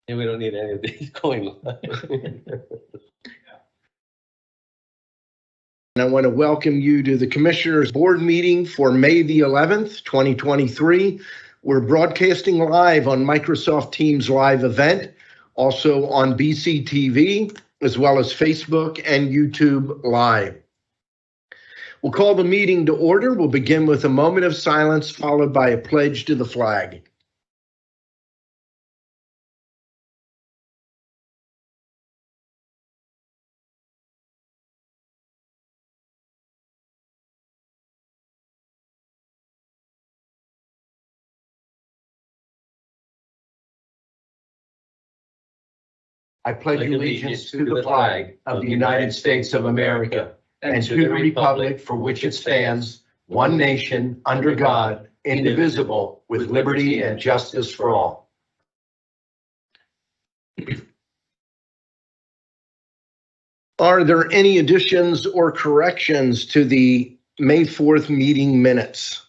And we don't need any of these going live. And I want to welcome you to the Commissioners Board meeting for May the 11th, 2023. We're broadcasting live on Microsoft Teams live event, also on BCTV, as well as Facebook and YouTube Live. We'll call the meeting to order. We'll begin with a moment of silence, followed by a pledge to the flag. I pledge allegiance to the flag of the United States of America and to the republic for which it stands, one nation, under God, indivisible, with liberty and justice for all. Are there any additions or corrections to the May 4th meeting minutes?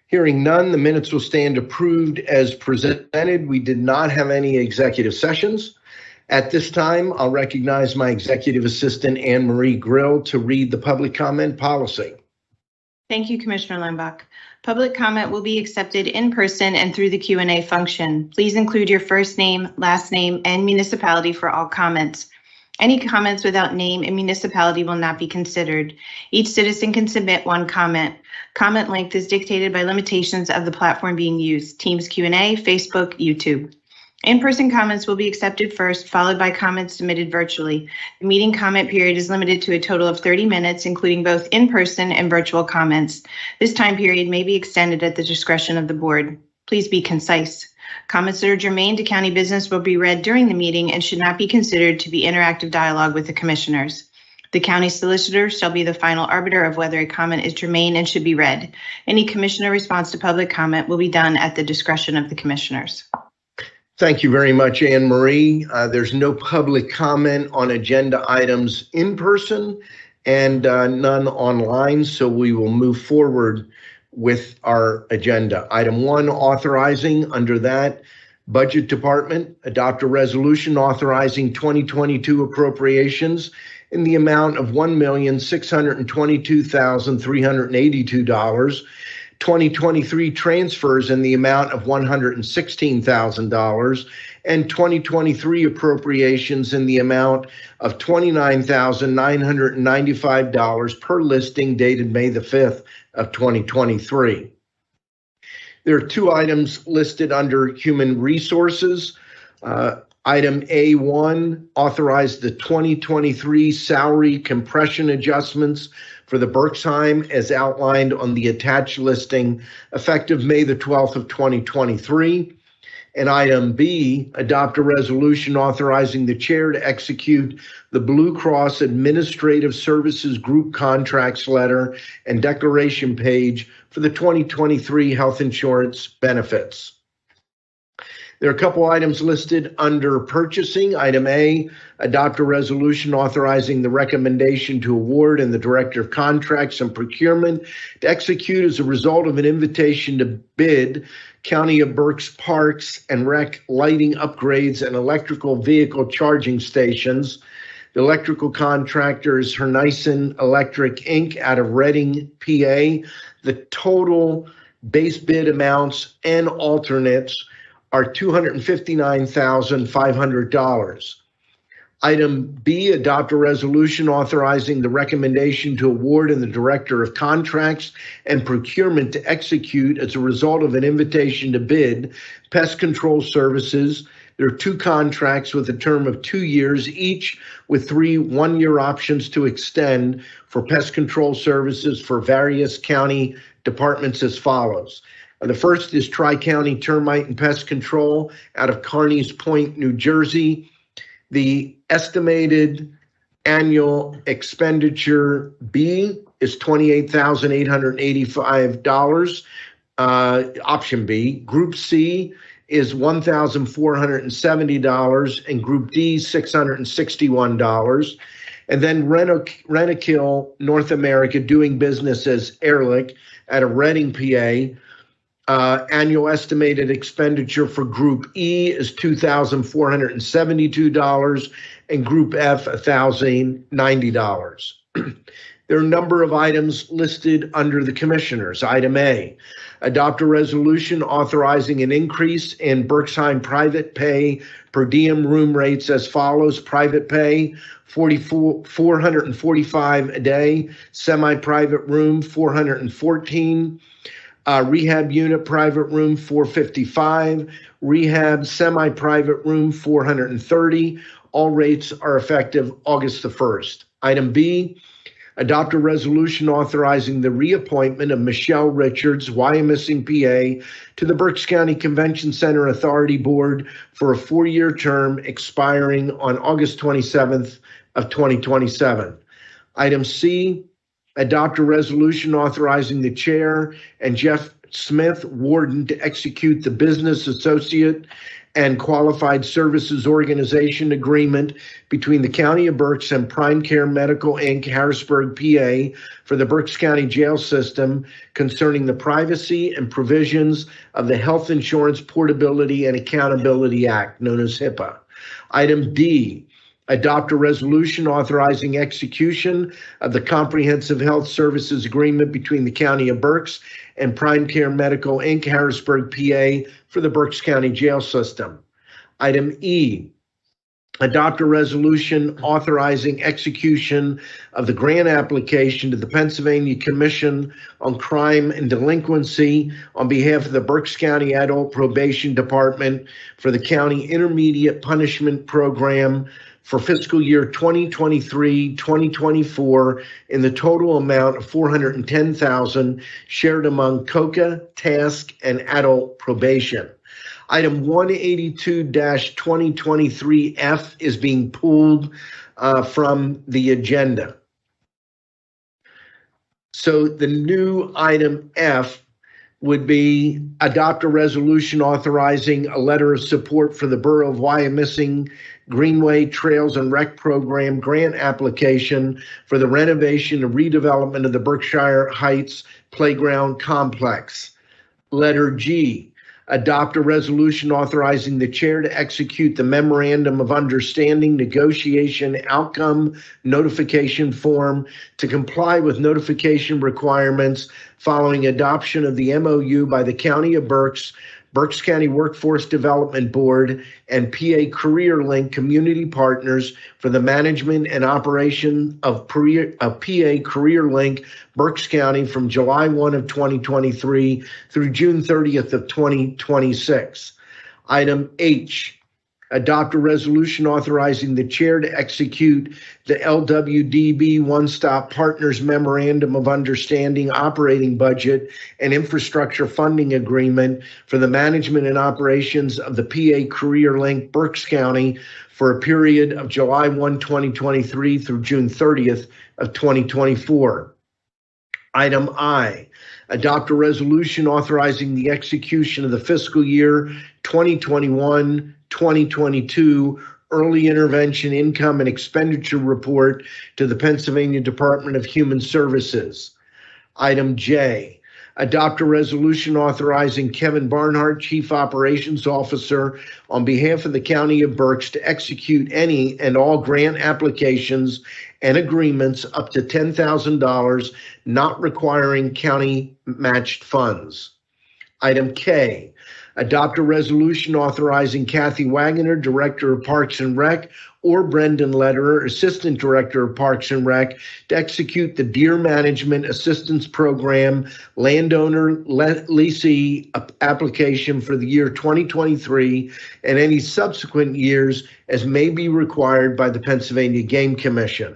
Hearing none, the minutes will stand approved as presented. We did not have any executive sessions. At this time, I'll recognize my executive assistant, Anne Marie Grill, to read the public comment policy. Thank you, Commissioner Lembach. Public comment will be accepted in person and through the Q&A function. Please include your first name, last name, and municipality for all comments. Any comments without name and municipality will not be considered. Each citizen can submit one comment. Comment length is dictated by limitations of the platform being used, Teams Q&A, Facebook, YouTube. In-person comments will be accepted first, followed by comments submitted virtually. The meeting comment period is limited to a total of 30 minutes, including both in-person and virtual comments. This time period may be extended at the discretion of the board. Please be concise. Comments that are germane to county business will be read during the meeting and should not be considered to be interactive dialogue with the commissioners. The county solicitor shall be the final arbiter of whether a comment is germane and should be read. Any commissioner response to public comment will be done at the discretion of the commissioners. Thank you very much, Anne Marie. There's no public comment on agenda items in person and none online, so we will move forward with our agenda. Item 1, authorizing. Under that, Budget Department, adopt a resolution authorizing 2022 appropriations in the amount of $1,622,382, 2023 transfers in the amount of $116,000, and 2023 appropriations in the amount of $29,995 per listing dated May the 5th of 2023. There are 2 items listed under Human Resources. Item A1, authorize the 2023 salary compression adjustments for the Berks as outlined on the attached listing effective May the 12th of 2023. And item B, adopt a resolution authorizing the chair to execute the Blue Cross Administrative Services Group Contracts Letter and Declaration page for the 2023 health insurance benefits. There are a couple items listed under purchasing. Item A, adopt a resolution authorizing the recommendation to award and the Director of Contracts and Procurement to execute as a result of an invitation to bid County of Berks Parks and Rec lighting upgrades and electrical vehicle charging stations. The electrical contractor is Hernyson Electric, Inc. out of Reading, PA. The total base bid amounts and alternates are $259,500. Item B, adopt a resolution authorizing the recommendation to award and the Director of Contracts and Procurement to execute as a result of an invitation to bid pest control services. There are 2 contracts with a term of 2 years, each with 3 one-year options to extend for pest control services for various county departments as follows. The first is Tri-County Termite and Pest Control out of Carneys Point, New Jersey. The estimated annual expenditure B is $28,885. Option B. Group C is $1,470, and Group D $661. And then Rentokil North America, doing business as Ehrlich out of Reading, PA. Annual estimated expenditure for Group E is $2,472 and Group F $1,090. There are a number of items listed under the Commissioners. Item A, adopt a resolution authorizing an increase in Berksheim private pay per diem room rates as follows. Private pay, $445 a day. Semi-private room, $414. Rehab unit private room, $455. Rehab semi-private room, $430. All rates are effective August the 1st. Item B, adopt a resolution authorizing the reappointment of Michelle Richards, Wyomissing, PA, to the Berks County Convention Center Authority Board for a 4-year term expiring on August 27th of 2027. Item C, adopt a resolution authorizing the chair and Jeff Smith, warden, to execute the business associate and qualified services organization agreement between the County of Berks and Prime Care Medical, Inc., Harrisburg, PA, for the Berks County Jail System concerning the privacy and provisions of the Health Insurance Portability and Accountability Act, known as HIPAA. Item D, adopt a resolution authorizing execution of the Comprehensive Health Services Agreement between the County of Berks and Prime Care Medical, Inc., Harrisburg, PA, for the Berks County Jail System. Item E, adopt a resolution authorizing execution of the grant application to the Pennsylvania Commission on Crime and Delinquency on behalf of the Berks County Adult Probation Department for the County Intermediate Punishment Program for fiscal year 2023-2024 in the total amount of $410,000 shared among COCA, Task, and Adult Probation. Item 182-2023F is being pulled from the agenda. So the new item F would be adopt a resolution authorizing a letter of support for the Borough of Wyomissing Greenway Trails and Rec Program grant application for the renovation and redevelopment of the Berkshire Heights Playground Complex. Letter G, adopt a resolution authorizing the chair to execute the Memorandum of Understanding Negotiation Outcome Notification Form to comply with notification requirements following adoption of the MOU by the County of Berks, Berks County Workforce Development Board, and PA Career Link Community Partners for the management and operation of PA Career Link Berks County from July 1 of 2023 through June 30th of 2026. Item H, adopt a resolution authorizing the chair to execute the LWDB One Stop Partners Memorandum of Understanding Operating Budget and Infrastructure Funding Agreement for the management and operations of the PA Career Link Berks County for a period of July 1, 2023 through June 30th of 2024. Item I, adopt a resolution authorizing the execution of the fiscal year 2021-2022 Early Intervention Income and Expenditure Report to the Pennsylvania Department of Human Services. Item J, adopt a resolution authorizing Kevin Barnhart, Chief Operations Officer, on behalf of the County of Berks to execute any and all grant applications and agreements up to $10,000 not requiring county matched funds. Item K, adopt a resolution authorizing Kathy Wagoner, Director of Parks and Rec, or Brendan Lederer, Assistant Director of Parks and Rec, to execute the Deer Management Assistance Program landowner leasee application for the year 2023 and any subsequent years as may be required by the Pennsylvania Game Commission.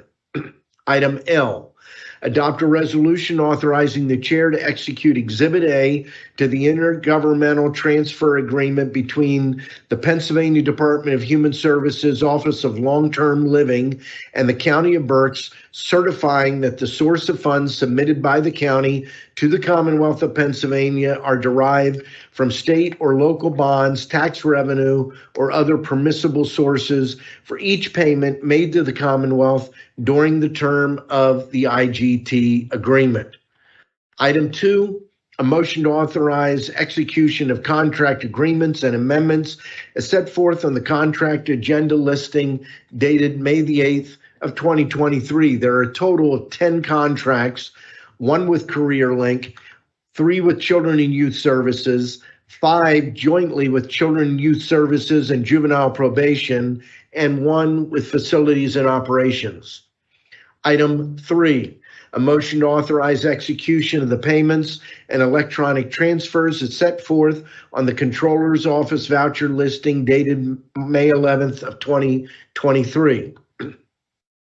Item L, adopt a resolution authorizing the chair to execute Exhibit A to the intergovernmental transfer agreement between the Pennsylvania Department of Human Services Office of Long-Term Living and the County of Berks, certifying that the source of funds submitted by the county to the Commonwealth of Pennsylvania are derived from state or local bonds, tax revenue, or other permissible sources for each payment made to the Commonwealth during the term of the IGT agreement. Item 2, a motion to authorize execution of contract agreements and amendments as set forth on the contract agenda listing dated May the 8th of 2023. There are a total of 10 contracts, 1 with CareerLink, 3 with Children and Youth Services, 5 jointly with Children and Youth Services and Juvenile Probation, and 1 with Facilities and Operations. Item 3, a motion to authorize execution of the payments and electronic transfers as set forth on the Controller's Office voucher listing dated May 11th of 2023.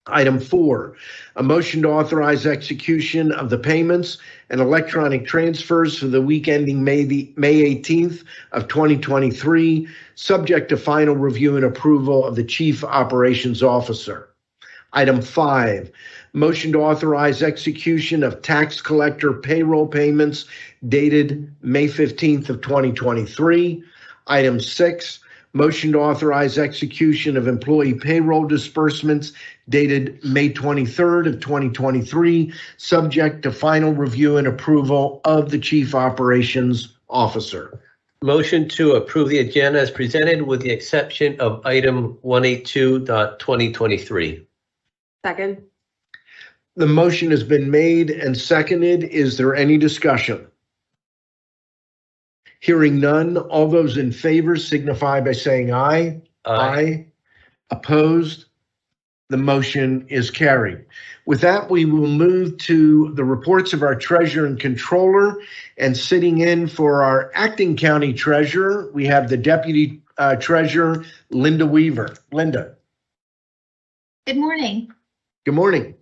Item 4, a motion to authorize execution of the payments and electronic transfers for the week ending May 18th of 2023, subject to final review and approval of the Chief Operations Officer. Item 5, motion to authorize execution of tax collector payroll payments dated May 15th of 2023. Item 6, motion to authorize execution of employee payroll disbursements dated May 23rd of 2023, subject to final review and approval of the Chief Operations Officer. Motion to approve the agenda as presented with the exception of item 182.2023. Second. The motion has been made and seconded. Is there any discussion? Hearing none, all those in favor signify by saying aye. Aye. Opposed? The motion is carried. With that, we will move to the reports of our treasurer and controller. And sitting in for our acting county treasurer, we have the deputy treasurer, Linda Weaver. Linda. Good morning. Good morning.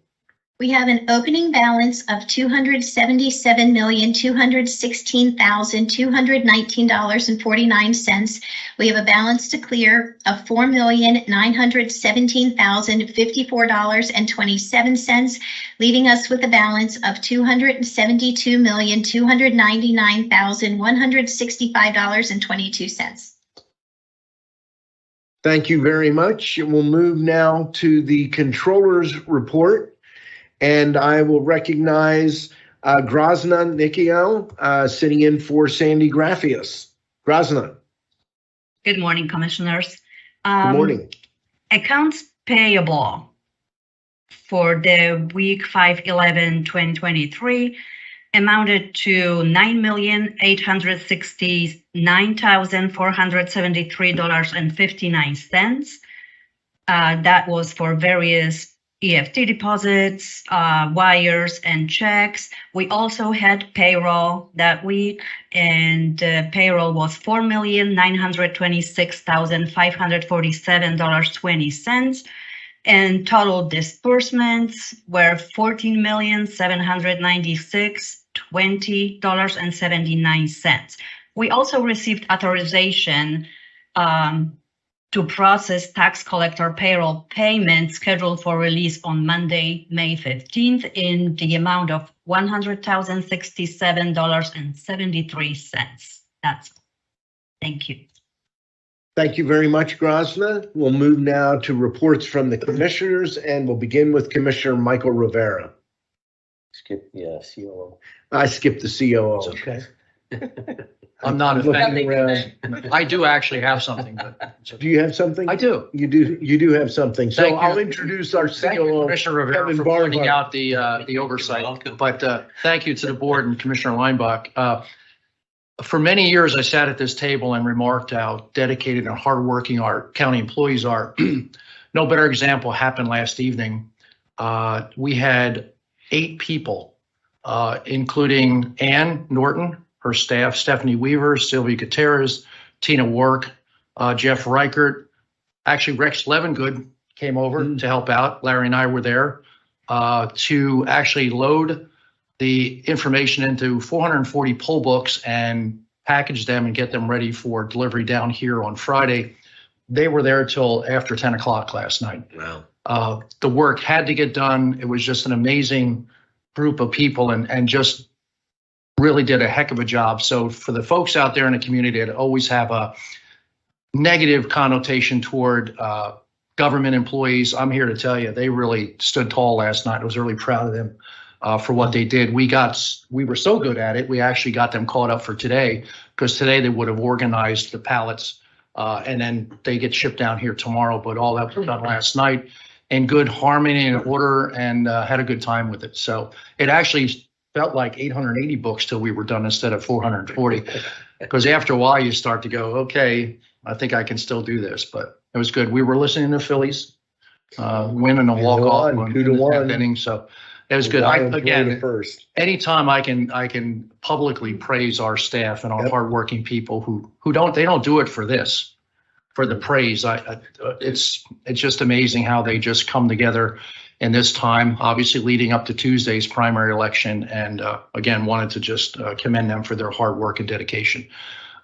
We have an opening balance of $277,216,219.49. We have a balance to clear of $4,917,054.27, leaving us with a balance of $272,299,165.22. Thank you very much. We'll move now to the controller's report. And I will recognize Grozna Nikio sitting in for Sandy Graffius. Grozna. Good morning, Commissioners. Good morning. Accounts payable for the week 5/11/2023 amounted to $9,869,473.59. That was for various EFT deposits, wires, and checks. We also had payroll that week, and payroll was $4,926,547.20. And total disbursements were $14,796,20.79. We also received authorization to process tax collector payroll payments scheduled for release on Monday, May 15th in the amount of $100,067.73. That's all. Thank you. Thank you very much, Grozna. We'll move now to reports from the commissioners, and we'll begin with Commissioner Michael Rivera. Skip, COO. I skipped the COO. It's okay. I'm not Looking offended. around. I do actually have something, but Do you have something? I do. You do have something. So Thank you. I'll introduce our Thank you, COO. Commissioner Rivera, Kevin for Barnhart. pointing out the oversight. welcome. But thank you to the board and Commissioner Leinbach. For many years, I sat at this table and remarked how dedicated and hardworking our county employees are. No better example happened last evening. We had 8 people, including Ann Norton, her staff, Stephanie Weaver, Sylvia Gutierrez, Tina Work, Jeff Reichert. Actually, Rex Levengood came over to help out. Larry and I were there to actually load the information into 440 poll books and package them and get them ready for delivery down here on Friday. They were there till after 10 o'clock last night. Wow. The work had to get done. It was just an amazing group of people and just really did a heck of a job. So for the folks out there in the community that always have a negative connotation toward government employees, I'm here to tell you they really stood tall last night. I was really proud of them. for what they did. We were so good at it, we actually got them caught up for today, because today they would have organized the pallets, and then they get shipped down here tomorrow. But all that was done last night in good harmony and order, and had a good time with it. So it actually felt like 880 books till we were done instead of 440, because after a while you start to go, okay, I think I can still do this. But it was good. We were listening to Phillies win in a walk-off in the 10th inning, so it was good. Anytime I can publicly praise our staff and our hardworking people who don't do it for this, for the praise. It's just amazing how they just come together in this time, obviously leading up to Tuesday's primary election. And again, wanted to just commend them for their hard work and dedication.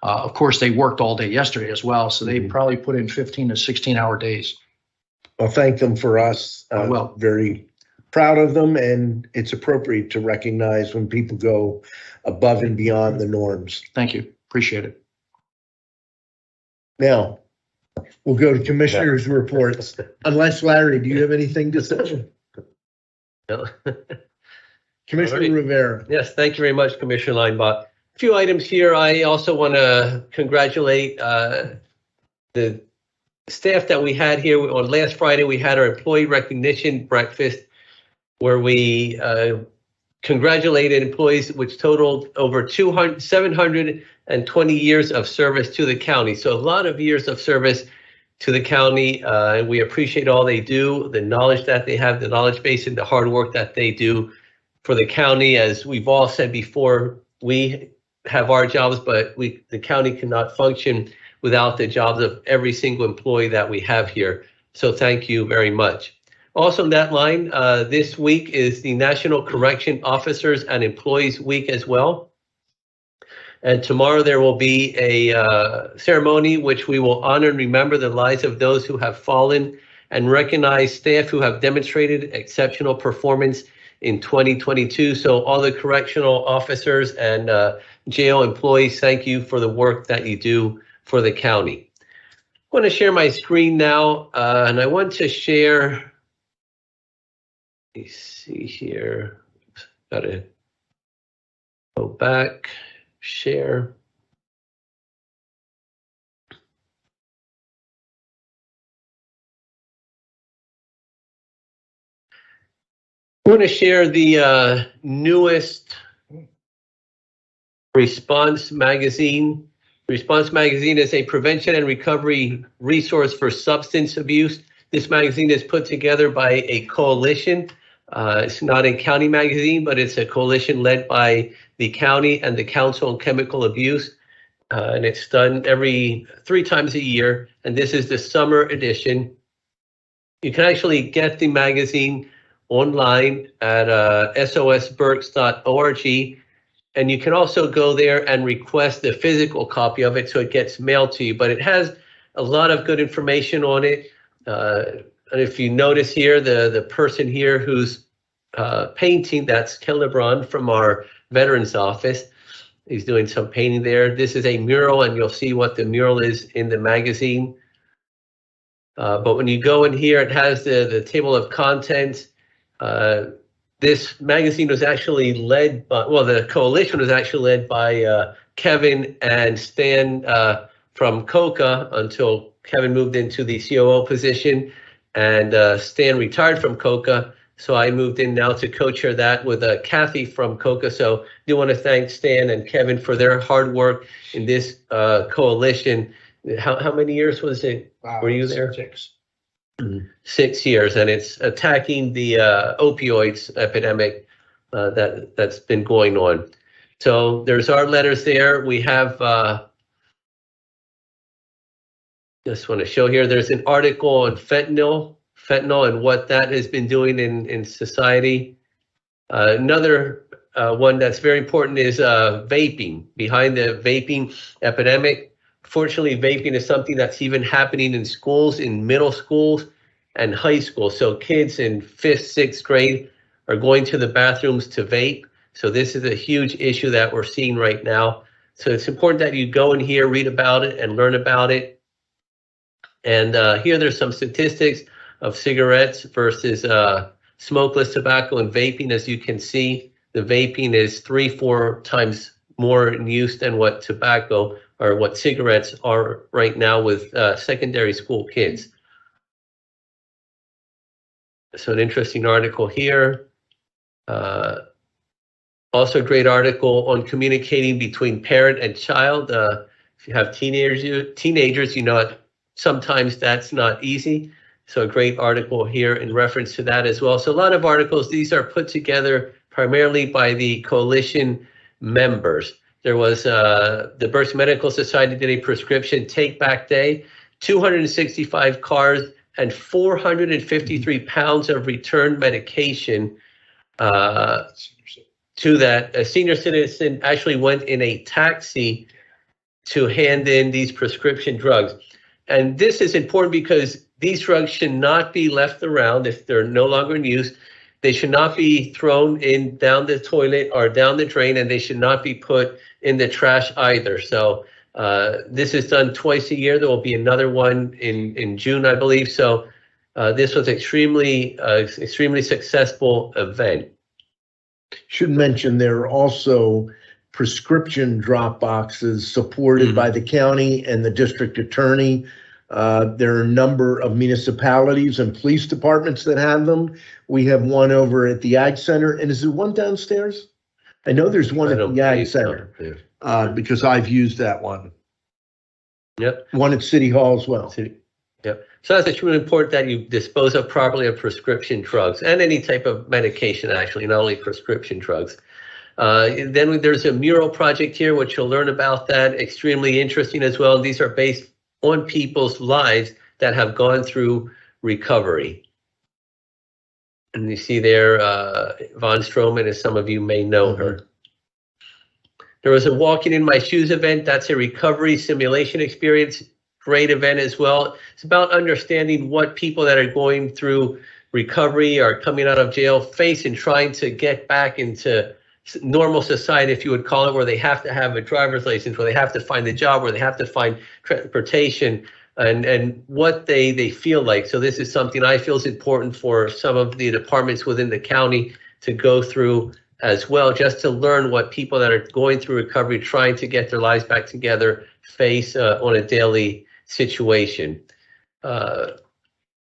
Of course, they worked all day yesterday as well, so they probably put in 15 to 16-hour days. Well, thank them for us. Very proud of them, and it's appropriate to recognize when people go above and beyond the norms. Thank you. Appreciate it. Now, we'll go to commissioners' reports. Unless, Larry, do you have anything to say? No. Commissioner Right. Rivera. Yes, thank you very much, Commissioner Leinbach. A few items here. I also want to congratulate the staff that we had here. On last Friday, we had our employee recognition breakfast where we congratulated employees, which totaled over 720 years of service to the county. So a lot of years of service to the county, and we appreciate all they do, the knowledge that they have, the knowledge base, and the hard work that they do for the county. As we've all said before, we have our jobs, but the county cannot function without the jobs of every single employee that we have here. So thank you very much. Also in that line, this week is the National Correction Officers and Employees Week as well. And tomorrow there will be a ceremony which we will honor and remember the lives of those who have fallen and recognize staff who have demonstrated exceptional performance in 2022. So all the correctional officers and jail employees, thank you for the work that you do for the county. I want to share my screen now, and I want to share. Let me see here. Got to go back, share. I want to share the newest Response magazine. Response magazine is a prevention and recovery resource for substance abuse. This magazine is put together by a coalition. It's not a county magazine, but it's a coalition led by the county and the Council on Chemical Abuse. And it's done every 3 times a year. And this is the summer edition. You can actually get the magazine online at sosberks.org. And you can also go there and request the physical copy of it so it gets mailed to you. But it has a lot of good information on it. And if you notice here, the person here who's painting, that's Ken LeBron from our Veterans Office. He's doing some painting there. This is a mural, and you'll see what the mural is in the magazine. But when you go in here, it has the table of contents. This magazine was actually led by, well, the coalition was actually led by Kevin and Stan from COCA until Kevin moved into the COO position, and Stan retired from COCA. So I moved in now to co-chair that with Kathy from COCA. So I do want to thank Stan and Kevin for their hard work in this coalition. How many years was it? Were you there? 6. 6 years, and it's attacking the opioids epidemic that's been going on. So there's our letters there. We have, just want to show here, there's an article on fentanyl and what that has been doing in society. Another one that's very important is vaping, behind the vaping epidemic. Fortunately, vaping is something that's even happening in schools, in middle schools and high school. So kids in 5th, 6th grade are going to the bathrooms to vape. So this is a huge issue that we're seeing right now. So it's important that you go in here, read about it, and learn about it. And here there's some statistics of cigarettes versus smokeless tobacco and vaping. As you can see, the vaping is 3-4 times more in use than what tobacco or what cigarettes are right now with secondary school kids. So an interesting article here. Also a great article on communicating between parent and child. If you have teenagers, you know, sometimes that's not easy. So a great article here in reference to that as well. So a lot of articles, these are put together primarily by the coalition members. There was the Berks Medical Society did a prescription take back day, 265 cars and 453 pounds of returned medication to that. A senior citizen actually went in a taxi to hand in these prescription drugs. And this is important because these drugs should not be left around if they're no longer in use. They should not be thrown in down the toilet or down the drain, and they should not be put in the trash either. So this is done twice a year. There will be another one in June, I believe. So this was extremely successful event. Should mention there are also prescription drop boxes supported by the county and the district attorney. There are a number of municipalities and police departments that have them. We have one over at the Ag Center. And is there one downstairs? I know there's one at the Ag Center because I've used that one. Yep. One at City Hall as well. Yep. So that's extremely important that you dispose of properly of prescription drugs and any type of medication, actually, not only prescription drugs. Then there's a mural project here, which you'll learn about that. Extremely interesting as well. These are based on people's lives that have gone through recovery. And you see there, Von Stroman, as some of you may know her. There was a Walking in My Shoes event. That's a recovery simulation experience. Great event as well. It's about understanding what people that are going through recovery or coming out of jail face and trying to get back into normal society, if you would call it, where they have to have a driver's license, where they have to find a job, where they have to find transportation, and what they feel like. So this is something I feel is important for some of the departments within the county to go through as well, just to learn what people that are going through recovery, trying to get their lives back together, face on a daily situation. A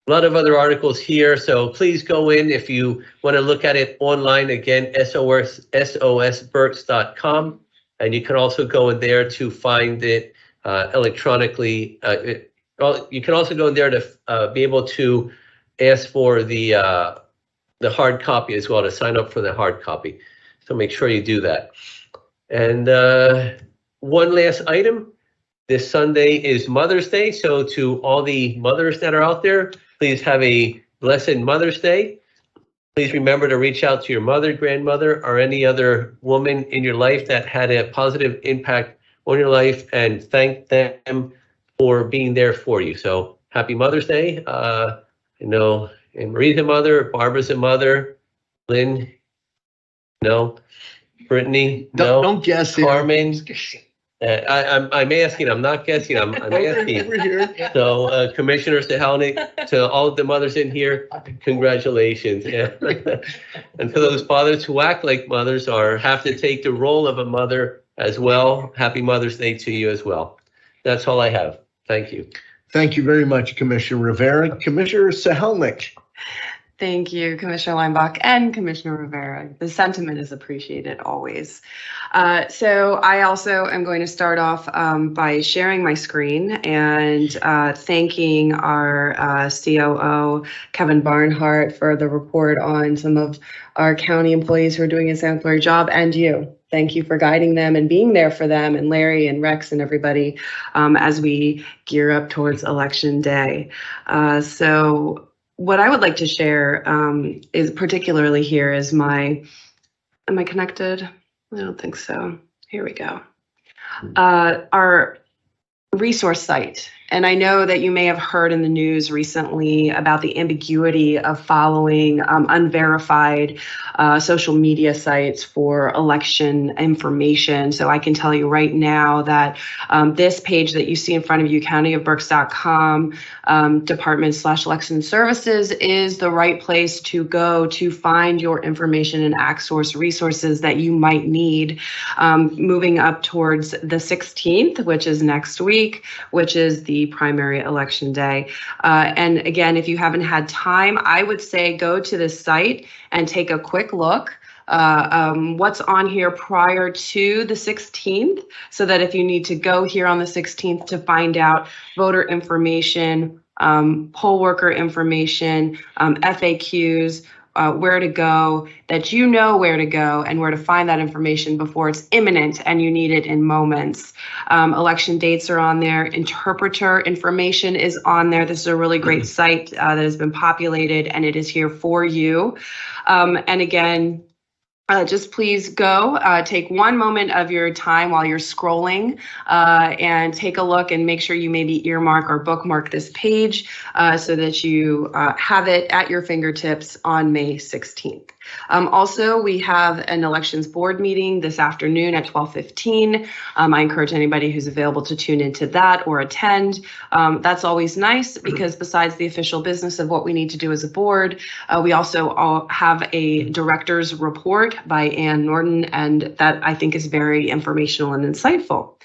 lot of other articles here, so please go in if you want to look at it online. Again, sosberks.com, and you can also go in there to find it electronically. You can also go in there to be able to ask for the hard copy as well, to sign up for the hard copy. So make sure you do that. And one last item. This Sunday is Mother's Day, so to all the mothers that are out there, please have a blessed Mother's Day. Please remember to reach out to your mother, grandmother, or any other woman in your life that had a positive impact on your life, and thank them for being there for you. So happy Mother's Day. I know and Marie's a mother, Barbara's a mother, Lynn, no, Brittany, no, Don't guess it. Carmen. I'm asking, I'm not guessing, I'm asking. Over here. So Commissioner Sahalnik, to all of the mothers in here, congratulations. Yeah. And for those fathers who act like mothers or have to take the role of a mother as well, happy Mother's Day to you as well. That's all I have. Thank you. Thank you very much, Commissioner Rivera. Commissioner Sahalnik. Thank you, Commissioner Leinbach and Commissioner Rivera. The sentiment is appreciated always. So I also am going to start off by sharing my screen and thanking our COO, Kevin Barnhart, for the report on some of our county employees who are doing a exemplary job, and you. Thank you for guiding them and being there for them, and Larry and Rex and everybody as we gear up towards Election Day. So what I would like to share is particularly here is am I connected? I don't think so. Here we go. Our resource site. And I know that you may have heard in the news recently about the ambiguity of following unverified social media sites for election information. So I can tell you right now that this page that you see in front of you, countyofberks.com, department/election services, is the right place to go to find your information and access resources that you might need moving up towards the 16th, which is next week, which is the primary election day. And again, if you haven't had time, I would say go to this site and take a quick look. What's on here prior to the 16th, so that if you need to go here on the 16th to find out voter information, poll worker information, FAQs, where to go, that you know where to go and where to find that information before it's imminent and you need it in moments. Election dates are on there. Interpreter information is on there. This is a really great site that has been populated, and it is here for you. And again, just please go take one moment of your time while you're scrolling and take a look and make sure you maybe earmark or bookmark this page so that you have it at your fingertips on May 16th. Also, we have an elections board meeting this afternoon at 12:15. I encourage anybody who's available to tune into that or attend. That's always nice because besides the official business of what we need to do as a board, we also all have a director's report by Ann Norton, and that I think is very informational and insightful.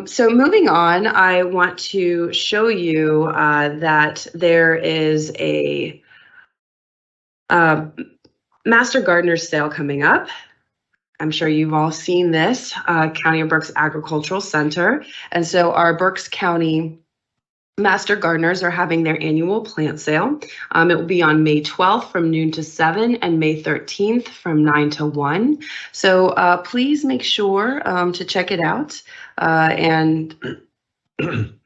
So moving on, I want to show you that there is a Master Gardener's sale coming up. I'm sure you've all seen this, County of Berks Agricultural Center. And so our Berks County Master Gardeners are having their annual plant sale. It will be on May 12th from noon to 7 and May 13th from 9 to 1. So please make sure to check it out and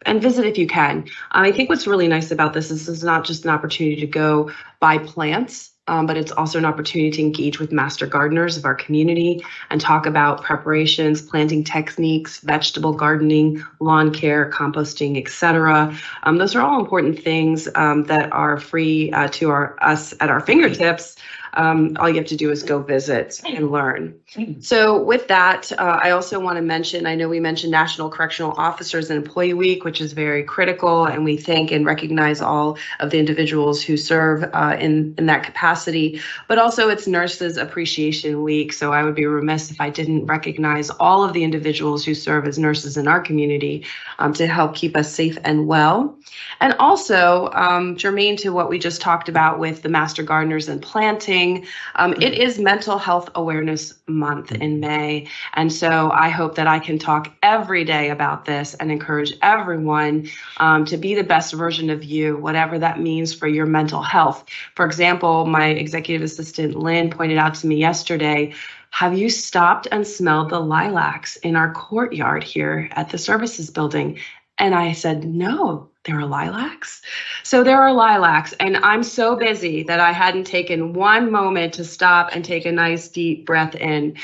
visit if you can. I think what's really nice about this is it's not just an opportunity to go buy plants, but it's also an opportunity to engage with master gardeners of our community and talk about preparations, planting techniques, vegetable gardening, lawn care, composting, etc. Those are all important things that are free to us at our fingertips. All you have to do is go visit and learn. So with that, I also want to mention, I know we mentioned National Correctional Officers and Employee Week, which is very critical, and we thank and recognize all of the individuals who serve in that capacity, but also it's Nurses Appreciation Week. So I would be remiss if I didn't recognize all of the individuals who serve as nurses in our community to help keep us safe and well. And also, germane to what we just talked about with the Master Gardeners and planting, it is Mental Health Awareness Month in May. And so I hope that I can talk every day about this and encourage everyone to be the best version of you, whatever that means for your mental health. For example, my executive assistant, Lynn, pointed out to me yesterday, have you stopped and smelled the lilacs in our courtyard here at the services building? And I said, no, there are lilacs. So there are lilacs, and I'm so busy that I hadn't taken one moment to stop and take a nice deep breath in.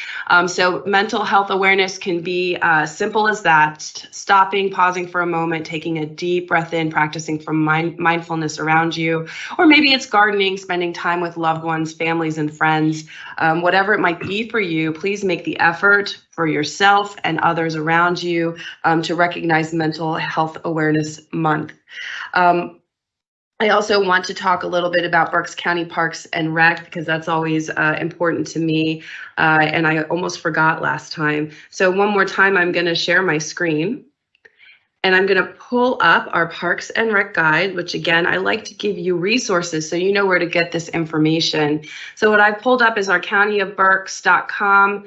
So mental health awareness can be simple as that, stopping, pausing for a moment, taking a deep breath in, practicing from mindfulness around you, or maybe it's gardening, spending time with loved ones, families, and friends. Whatever it might be for you, please make the effort for yourself and others around you to recognize Mental Health Awareness Month. I also want to talk a little bit about Berks County Parks and Rec because that's always important to me, and I almost forgot last time. So one more time, I'm going to share my screen. And I'm going to pull up our Parks and Rec guide, which again, I like to give you resources so you know where to get this information. So what I've pulled up is our countyofberks.com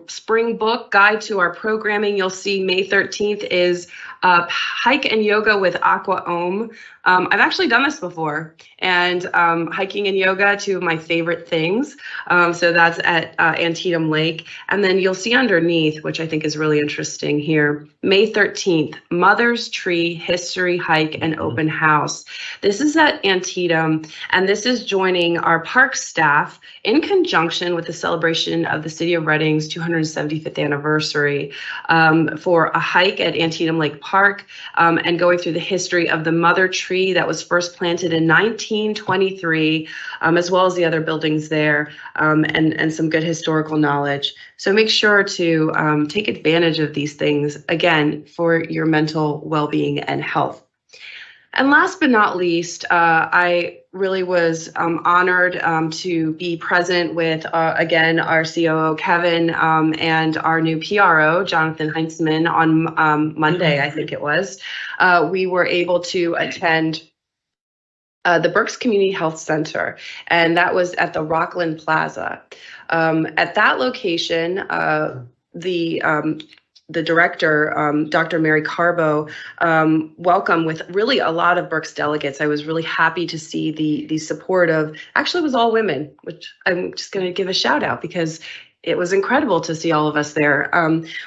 spring book guide to our programming. You'll see May 13th is hike and yoga with Aqua Om. I've actually done this before, and hiking and yoga, two of my favorite things. So that's at Antietam Lake. And then you'll see underneath, which I think is really interesting here, May 13th, Mother's Tree History Hike and Open House. This is at Antietam, and this is joining our park staff in conjunction with the celebration of the City of Reading's 275th anniversary for a hike at Antietam Lake Park and going through the history of the mother tree that was first planted in 1923, as well as the other buildings there, and some good historical knowledge. So make sure to take advantage of these things, again, for your mental well-being and health. And last but not least, I really was honored to be present with, again, our COO, Kevin, and our new PRO, Jonathan Heinzman, on Monday, I think it was. We were able to attend the Berks Community Health Center, and that was at the Rockland Plaza. At that location, the director, Dr. Mary Carbo, welcomed with really a lot of Berks delegates. I was really happy to see the support of, actually it was all women, which I'm just going to give a shout out because it was incredible to see all of us there.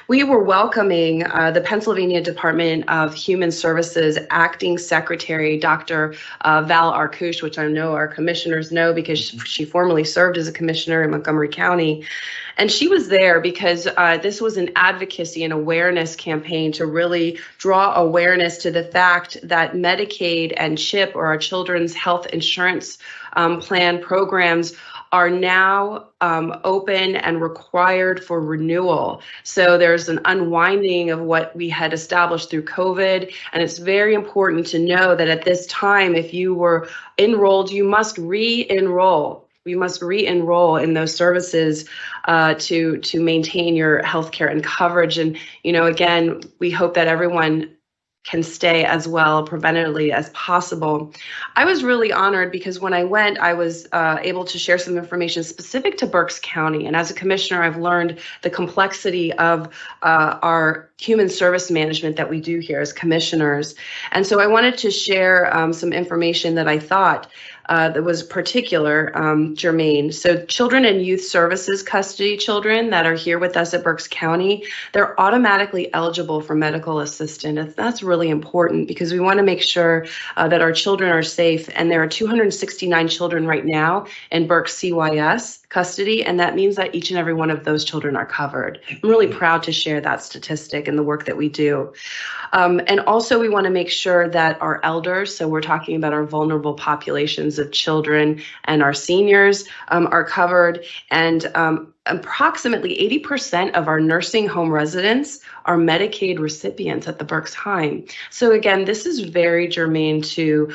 We were welcoming the Pennsylvania Department of Human Services Acting Secretary, Dr. Val Arkush, which I know our commissioners know because she formerly served as a commissioner in Montgomery County. And she was there because this was an advocacy and awareness campaign to really draw awareness to the fact that Medicaid and CHIP, or our Children's Health Insurance Plan programs, are now open and required for renewal. So there's an unwinding of what we had established through COVID. And it's very important to know that at this time, if you were enrolled, you must re-enroll. We must re-enroll in those services to maintain your healthcare and coverage. And, you know, again, we hope that everyone can stay as well preventatively as possible. I was really honored because when I went, I was able to share some information specific to Berks County. And as a commissioner, I've learned the complexity of our human service management that we do here as commissioners. And so I wanted to share some information that I thought that was particular germane. So children and youth services custody children that are here with us at Berks County, they're automatically eligible for medical assistance. That's really important because we want to make sure that our children are safe. And there are 269 children right now in Berks CYS custody, and that means that each and every one of those children are covered. I'm really proud to share that statistic and the work that we do. And also we want to make sure that our elders, so we're talking about our vulnerable populations of children and our seniors, are covered. And approximately 80% of our nursing home residents are Medicaid recipients at the Berks Heim. So again, this is very germane to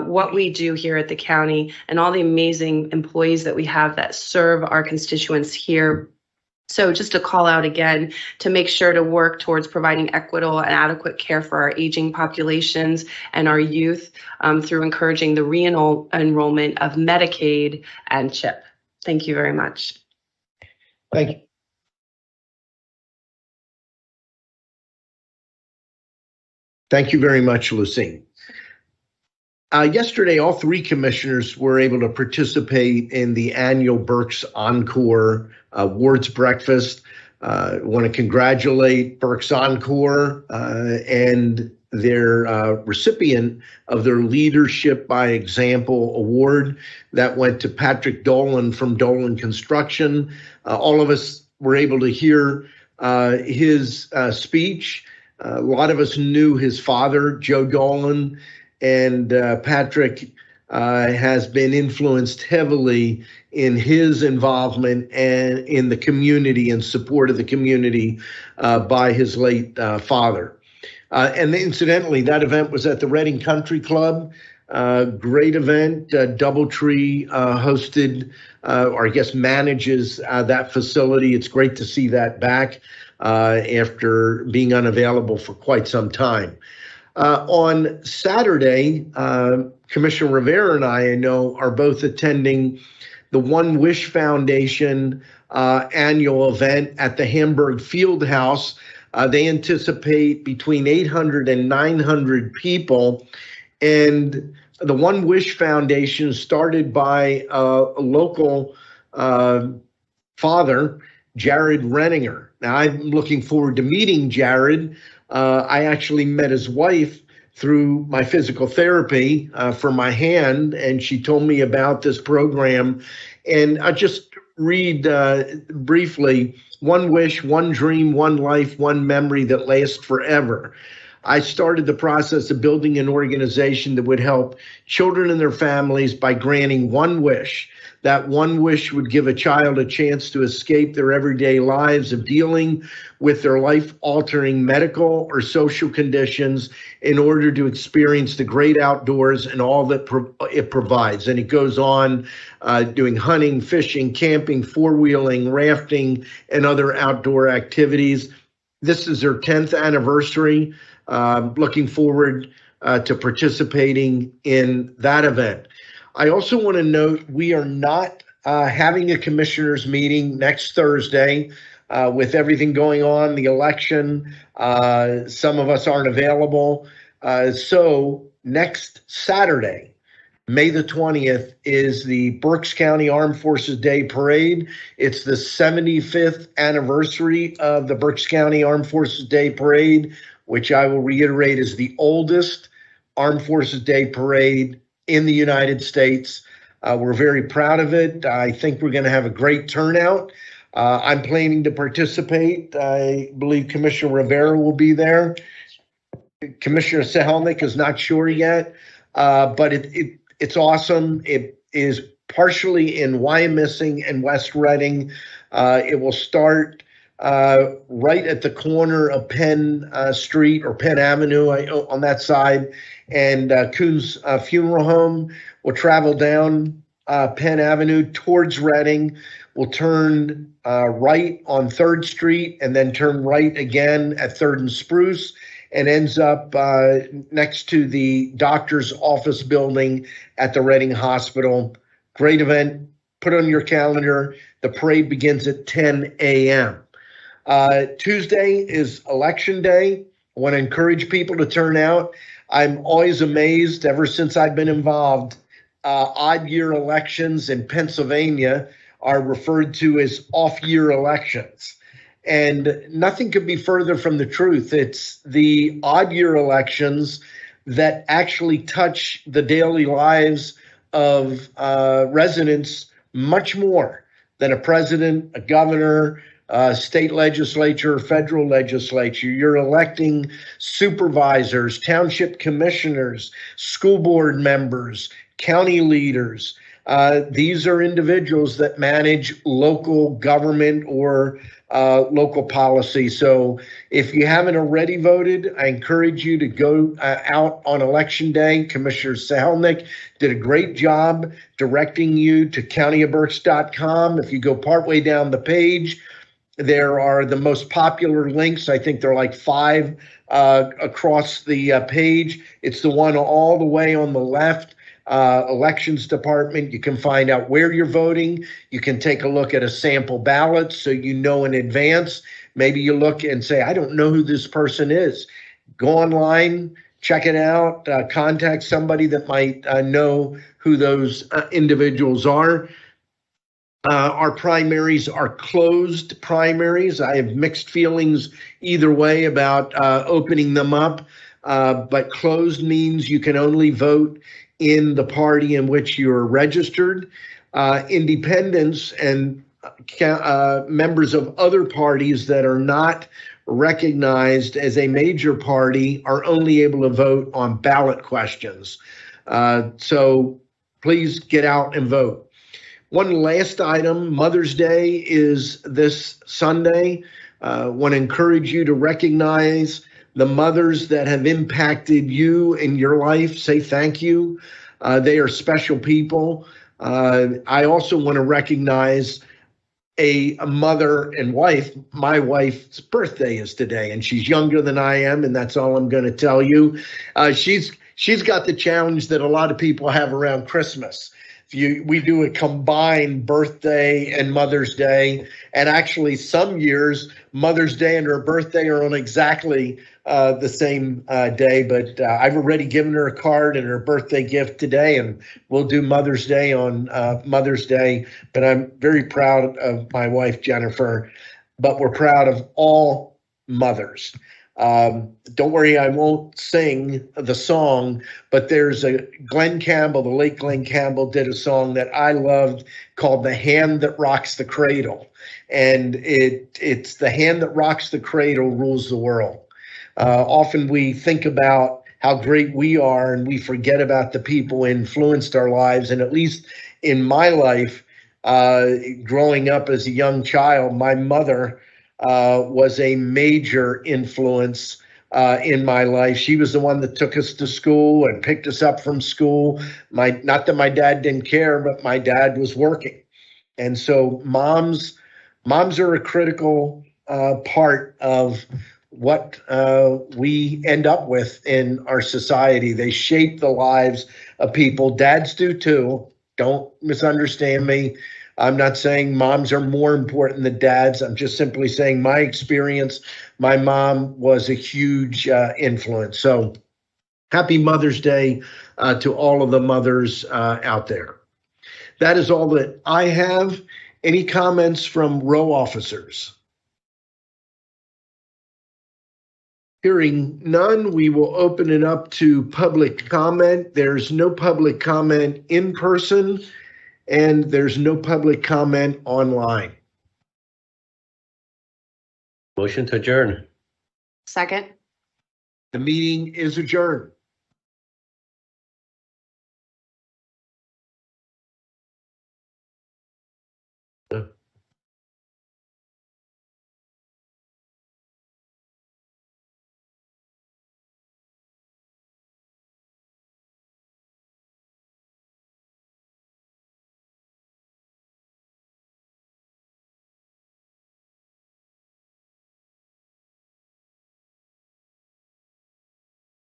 what we do here at the county and all the amazing employees that we have that serve our constituents here. So just to call out again, to make sure to work towards providing equitable and adequate care for our aging populations and our youth through encouraging the re-enrollment of Medicaid and CHIP. Thank you very much. Thank you. Thank you very much, Lucy. Yesterday, all three commissioners were able to participate in the annual Berks Encore Awards Breakfast. I want to congratulate Berks Encore and their recipient of their Leadership by Example Award. That went to Patrick Dolan from Dolan Construction. All of us were able to hear his speech. A lot of us knew his father, Joe Dolan, and Patrick has been influenced heavily in his involvement and in the community and support of the community by his late father. And incidentally, that event was at the Reading Country Club. Great event. Doubletree hosted, or I guess manages that facility. It's great to see that back after being unavailable for quite some time. On Saturday, Commissioner Rivera and I know, are both attending the One Wish Foundation annual event at the Hamburg Field House. They anticipate between 800 and 900 people. And the One Wish Foundation, started by a local father, Jared Renninger. Now, I'm looking forward to meeting Jared I actually met his wife through my physical therapy for my hand, and she told me about this program. And I just read briefly: one wish, one dream, one life, one memory that lasts forever. I started the process of building an organization that would help children and their families by granting one wish. That one wish would give a child a chance to escape their everyday lives of dealing with their life-altering medical or social conditions in order to experience the great outdoors and all that it provides. And it goes on doing hunting, fishing, camping, four-wheeling, rafting, and other outdoor activities. This is their 10th anniversary. Looking forward to participating in that event. I also want to note we are not having a commissioners meeting next Thursday with everything going on, the election. Some of us aren't available. So next Saturday, May the 20th, is the Berks County Armed Forces Day Parade. It's the 75th anniversary of the Berks County Armed Forces Day Parade, which I will reiterate is the oldest Armed Forces Day Parade in the United States. We're very proud of it. I think we're going to have a great turnout. I'm planning to participate. I believe Commissioner Rivera will be there. Commissioner Sahelnik is not sure yet, but it's awesome. It is partially in Wyomissing and West Reading. It will start right at the corner of Penn Street or Penn Avenue on that side, and Coons Funeral Home will travel down Penn Avenue towards Reading. Will turn right on 3rd Street and then turn right again at 3rd and Spruce, and ends up next to the doctor's office building at the Reading Hospital. Great event. Put on your calendar. The parade begins at 10 a.m. Tuesday is Election Day. I want to encourage people to turn out. I'm always amazed, ever since I've been involved, odd year elections in Pennsylvania are referred to as off-year elections. And nothing could be further from the truth. It's the odd year elections that actually touch the daily lives of residents much more than a president, a governor, state legislature, federal legislature. You're electing supervisors, township commissioners, school board members, county leaders. These are individuals that manage local government or local policy. So if you haven't already voted, I encourage you to go out on Election Day. Commissioner Sahelnik did a great job directing you to countyofberks.com. If you go partway down the page, there are the most popular links. I think there are like 5 across the page. It's the one all the way on the left, Elections Department. You can find out where you're voting. You can take a look at a sample ballot so you know in advance. Maybe you look and say, I don't know who this person is. Go online, check it out, contact somebody that might know who those individuals are. Our primaries are closed primaries. I have mixed feelings either way about opening them up, but closed means you can only vote in the party in which you're registered. Independents and members of other parties that are not recognized as a major party are only able to vote on ballot questions. So please get out and vote. One last item, Mother's Day is this Sunday. Want to encourage you to recognize the mothers that have impacted you in your life. Say thank you. They are special people. I also want to recognize a mother and wife. My wife's birthday is today, and she's younger than I am, and that's all I'm going to tell you. She's got the challenge that a lot of people have around Christmas. We do a combined birthday and Mother's Day, and actually some years Mother's Day and her birthday are on exactly the same day, but I've already given her a card and her birthday gift today, and we'll do Mother's Day on Mother's Day. But I'm very proud of my wife, Jennifer, but we're proud of all mothers. Don't worry, I won't sing the song, but there's a Glenn Campbell, the late Glenn Campbell did a song that I loved called The Hand That Rocks the Cradle. And it's the hand that rocks the cradle rules the world. Often we think about how great we are and we forget about the people who influenced our lives. And at least in my life, growing up as a young child, my mother was a major influence in my life. She was the one that took us to school and picked us up from school. Not that my dad didn't care, but my dad was working. And so moms are a critical part of what we end up with in our society. They shape the lives of people. Dads do too. Don't misunderstand me. I'm not saying moms are more important than dads. I'm just simply saying my experience, my mom was a huge influence. So happy Mother's Day to all of the mothers out there. That is all that I have. Any comments from row officers? Hearing none, we will open it up to public comment. There's no public comment in person, and there's no public comment online. Motion to adjourn. Second. The meeting is adjourned.